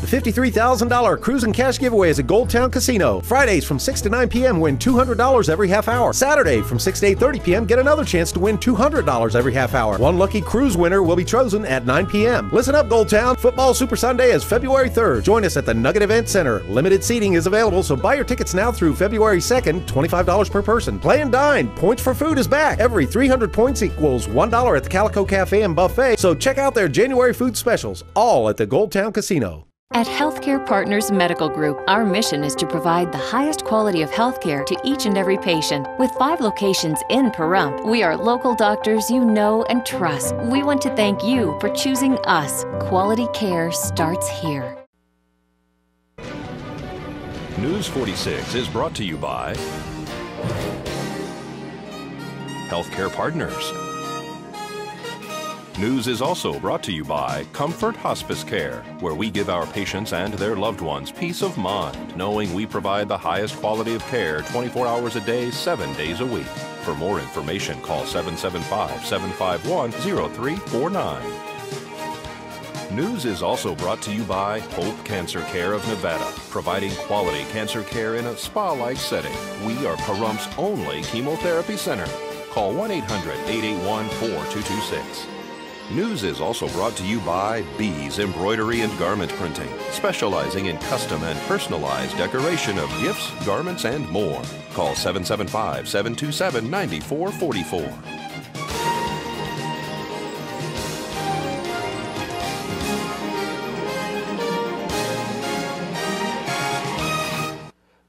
The $53,000 Cruise and Cash giveaway is at Gold Town Casino. Fridays from 6 to 9 p.m. win $200 every half hour. Saturday from 6 to 8:30 p.m. get another chance to win $200 every half hour. One lucky cruise winner will be chosen at 9 p.m. Listen up, Gold Town. Football Super Sunday is February 3rd. Join us at the Nugget Event Center. Limited seating is available, so buy your tickets now through February 2nd, $25 per person. Play and dine. Points for food is back. Every 300 points equals $1 at the Calico Cafe and Buffet, so check out their January food specials, all at the Gold Town Casino. At Healthcare Partners Medical Group, our mission is to provide the highest quality of healthcare to each and every patient. With 5 locations in Pahrump, we are local doctors you know and trust. We want to thank you for choosing us. Quality care starts here. News 46 is brought to you by Healthcare Partners. News is also brought to you by Comfort Hospice Care, where we give our patients and their loved ones peace of mind, knowing we provide the highest quality of care 24 hours a day, 7 days a week. For more information, call 775-751-0349. News is also brought to you by Hope Cancer Care of Nevada, providing quality cancer care in a spa-like setting. We are Pahrump's only chemotherapy center. Call 1-800-881-4226. News is also brought to you by Bees Embroidery and Garment Printing, specializing in custom and personalized decoration of gifts, garments, and more. Call 775-727-9444.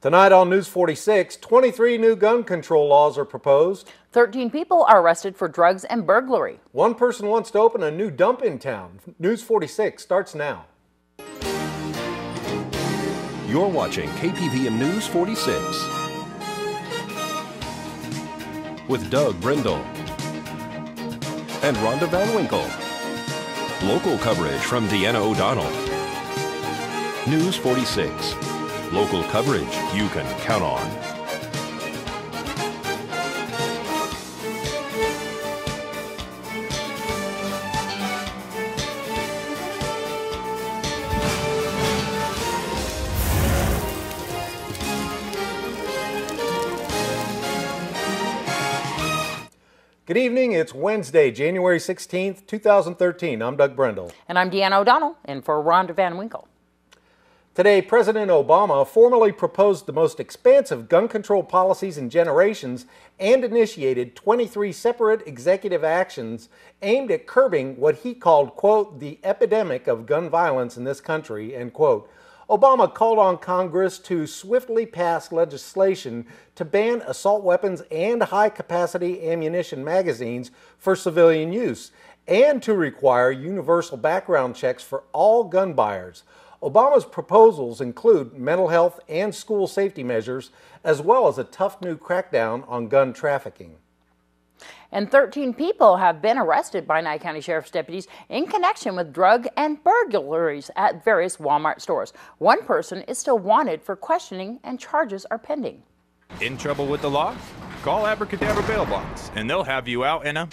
Tonight on News 46, 23 new gun control laws are proposed. 13 people are arrested for drugs and burglary. One person wants to open a new dump in town. News 46 starts now. You're watching KPVM News 46 with Doug Brindle and Rhonda Van Winkle. Local coverage from Deanna O'Donnell. News 46. Local coverage you can count on. Good evening. It's Wednesday, January 16th, 2013. I'm Doug Brindle. And I'm Deanna O'Donnell, in for Rhonda Van Winkle. Today, President Obama formally proposed the most expansive gun control policies in generations and initiated 23 separate executive actions aimed at curbing what he called, quote, the epidemic of gun violence in this country, end quote. Obama called on Congress to swiftly pass legislation to ban assault weapons and high-capacity ammunition magazines for civilian use, and to require universal background checks for all gun buyers. Obama's proposals include mental health and school safety measures, as well as a tough new crackdown on gun trafficking. And 13 people have been arrested by Nye County Sheriff's deputies in connection with drug and burglaries at various Walmart stores. One person is still wanted for questioning and charges are pending. In trouble with the law? Call Abracadabra Bail Bonds and they'll have you out in a...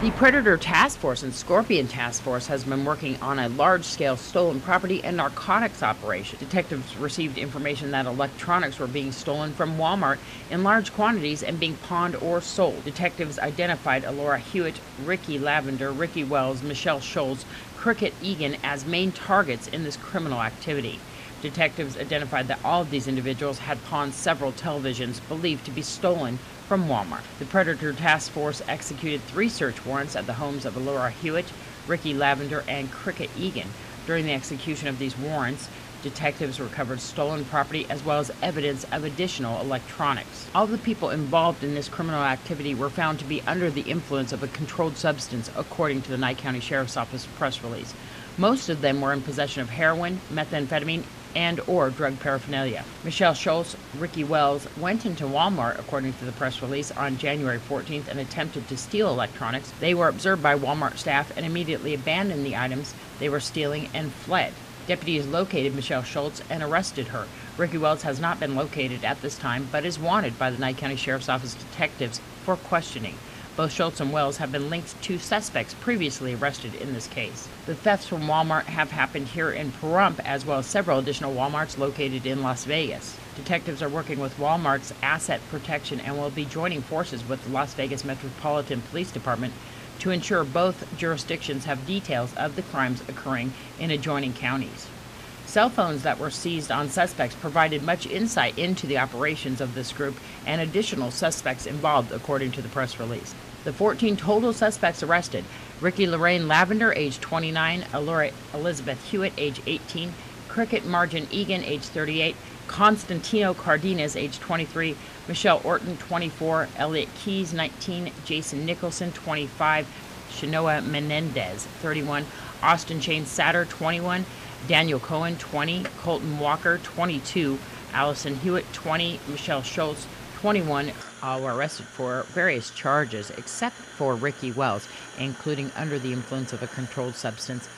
The Predator Task Force and Scorpion Task Force has been working on a large-scale stolen property and narcotics operation. Detectives received information that electronics were being stolen from Walmart in large quantities and being pawned or sold. Detectives identified Alora Hewitt, Ricky Lavender, Ricky Wells, Michelle Schultz, Cricket Egan as main targets in this criminal activity. Detectives identified that all of these individuals had pawned several televisions believed to be stolen from Walmart. The Predator Task Force executed 3 search warrants at the homes of Alora Hewitt, Ricky Lavender, and Cricket Egan. During the execution of these warrants, detectives recovered stolen property as well as evidence of additional electronics. All the people involved in this criminal activity were found to be under the influence of a controlled substance, according to the Nye County Sheriff's Office press release. Most of them were in possession of heroin, methamphetamine, and or drug paraphernalia. Michelle Schultz, Ricky Wells went into Walmart, according to the press release, on January 14th and attempted to steal electronics. They were observed by Walmart staff and immediately abandoned the items they were stealing and fled. Deputies located Michelle Schultz and arrested her. Ricky Wells has not been located at this time, but is wanted by the Nye County Sheriff's Office detectives for questioning. Both Schultz and Wells have been linked to suspects previously arrested in this case. The thefts from Walmart have happened here in Pahrump, as well as several additional Walmarts located in Las Vegas. Detectives are working with Walmart's asset protection and will be joining forces with the Las Vegas Metropolitan Police Department to ensure both jurisdictions have details of the crimes occurring in adjoining counties. Cell phones that were seized on suspects provided much insight into the operations of this group and additional suspects involved, according to the press release. The 14 total suspects arrested: Ricky Lorraine Lavender, age 29, Allura Elizabeth Hewitt, age 18, Cricket Margin Egan, age 38, Constantino Cardenas, age 23, Michelle Orton, 24, Elliot Keys, 19, Jason Nicholson, 25, Shanoa Menendez, 31, Austin Shane Satter, 21, Daniel Cohen, 20, Colton Walker, 22, Allison Hewitt, 20, Michelle Schultz, 21, all were arrested for various charges except for Ricky Wells, including under the influence of a controlled substance,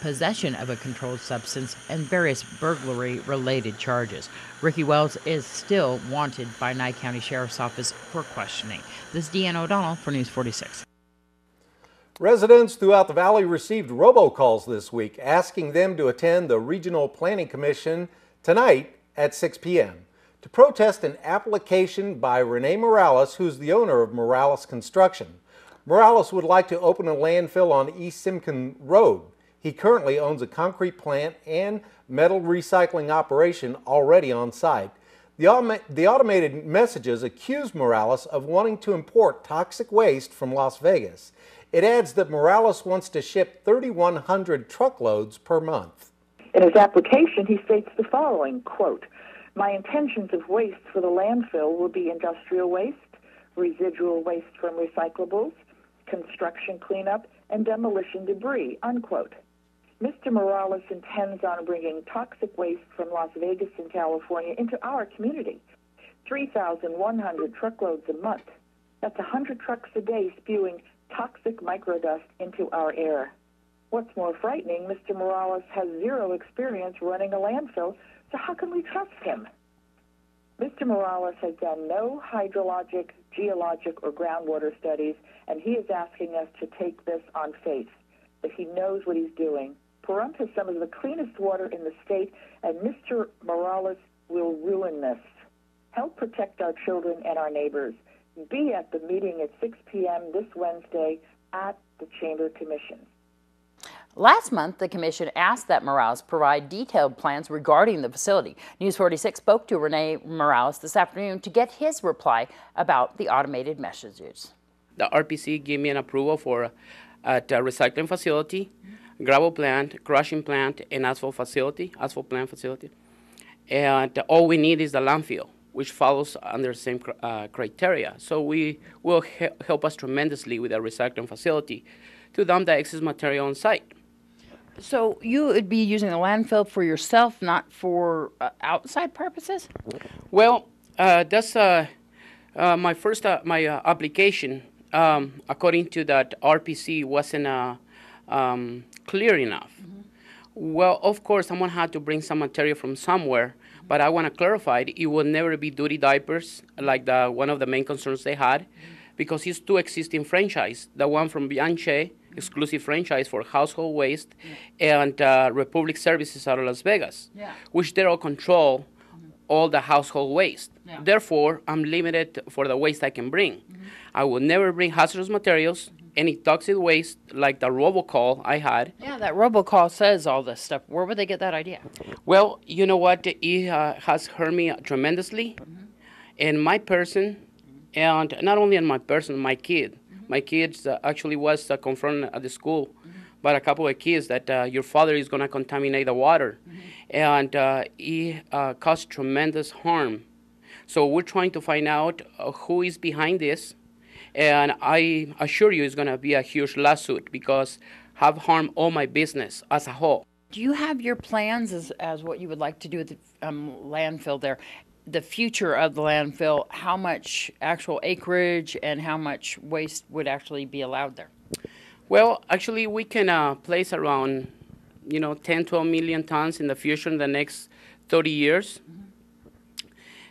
possession of a controlled substance, and various burglary-related charges. Ricky Wells is still wanted by Nye County Sheriff's Office for questioning. This is Deanna O'Donnell for News 46. Residents throughout the valley received robocalls this week asking them to attend the Regional Planning Commission tonight at 6 p.m. to protest an application by Rene Morales, who's the owner of Morales Construction. Morales would like to open a landfill on East Simcoe Road. He currently owns a concrete plant and metal recycling operation already on site. The automated messages accuse Morales of wanting to import toxic waste from Las Vegas. It adds that Morales wants to ship 3,100 truckloads per month. In his application, he states the following, quote, "My intentions of waste for the landfill will be industrial waste, residual waste from recyclables, construction cleanup, and demolition debris," unquote. Mr. Morales intends on bringing toxic waste from Las Vegas and California into our community, 3,100 truckloads a month. That's 100 trucks a day spewing toxic microdust into our air. What's more frightening, Mr. Morales has zero experience running a landfill, so how can we trust him? Mr. Morales has done no hydrologic, geologic, or groundwater studies, and he is asking us to take this on faith, that he knows what he's doing. Pahrump has some of the cleanest water in the state, and Mr. Morales will ruin this. Help protect our children and our neighbors. Be at the meeting at 6 p.m. this Wednesday at the Chamber Commission. Last month, the commission asked that Morales provide detailed plans regarding the facility. News 46 spoke to Rene Morales this afternoon to get his reply about the automated messages. The RPC gave me an approval for a recycling facility, gravel plant, crushing plant, and asphalt plant facility. And all we need is the landfill, which follows under the same criteria. So we will help us tremendously with the recycling facility to dump the excess material on site. So you would be using the landfill for yourself, not for outside purposes? Well, that's my first my application. According to that, RPC wasn't clear enough. Mm-hmm. Well, of course, someone had to bring some material from somewhere, but I want to clarify it will never be duty diapers like one of the main concerns they had, because it's two existing franchise, the one from Bianche, exclusive franchise for household waste, and Republic Services out of Las Vegas, which they all control all the household waste. Yeah. Therefore, I'm limited for the waste I can bring. Mm-hmm. I will never bring hazardous materials, any toxic waste like the robocall I had. Yeah, that robocall says all this stuff. Where would they get that idea? Well, you know what? It has hurt me tremendously. Mm-hmm. And my person, and not only on my person, my kid. Mm-hmm. My kids actually was confronted at the school by a couple of kids that your father is going to contaminate the water. Mm-hmm. And it caused tremendous harm. So we're trying to find out who is behind this. And I assure you it's going to be a huge lawsuit because have harmed all my business as a whole. Do you have your plans as what you would like to do with the landfill there? The future of the landfill, how much actual acreage and how much waste would actually be allowed there? Well, actually, we can place around, 10, 12 million tons in the future in the next 30 years. Mm-hmm.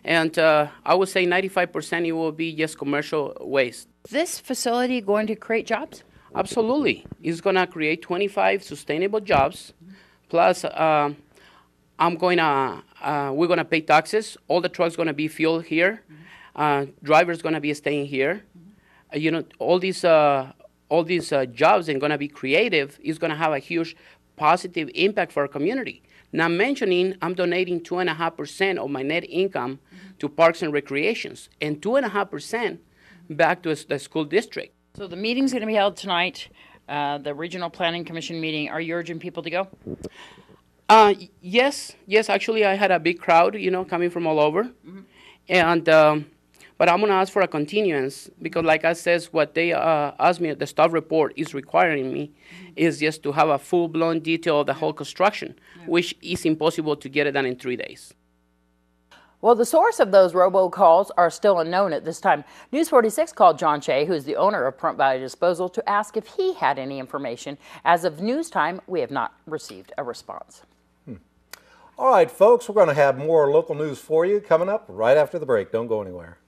And I would say 95% it will be just commercial waste. Is this facility going to create jobs? Absolutely. It's going to create 25 sustainable jobs. Plus, we're going to pay taxes. All the trucks going to be fueled here. Drivers going to be staying here. You know, all these jobs are going to be creative. Is going to have a huge positive impact for our community. Not mentioning, I'm donating 2.5% of my net income to parks and recreations, and 2.5% back to the school district. So the meeting's going to be held tonight, the Regional Planning Commission meeting. Are you urging people to go? Yes. Actually, I had a big crowd, you know, coming from all over, and but I'm going to ask for a continuance because, like I says, what they asked me, the staff report is requiring me is just to have a full-blown detail of the whole construction, which is impossible to get it done in 3 days. Well, the source of those robocalls are still unknown at this time. News 46 called John Shea, who is the owner of Pahrump Valley Disposal, to ask if he had any information. As of news time, we have not received a response. All right, folks, we're going to have more local news for you coming up right after the break. Don't go anywhere.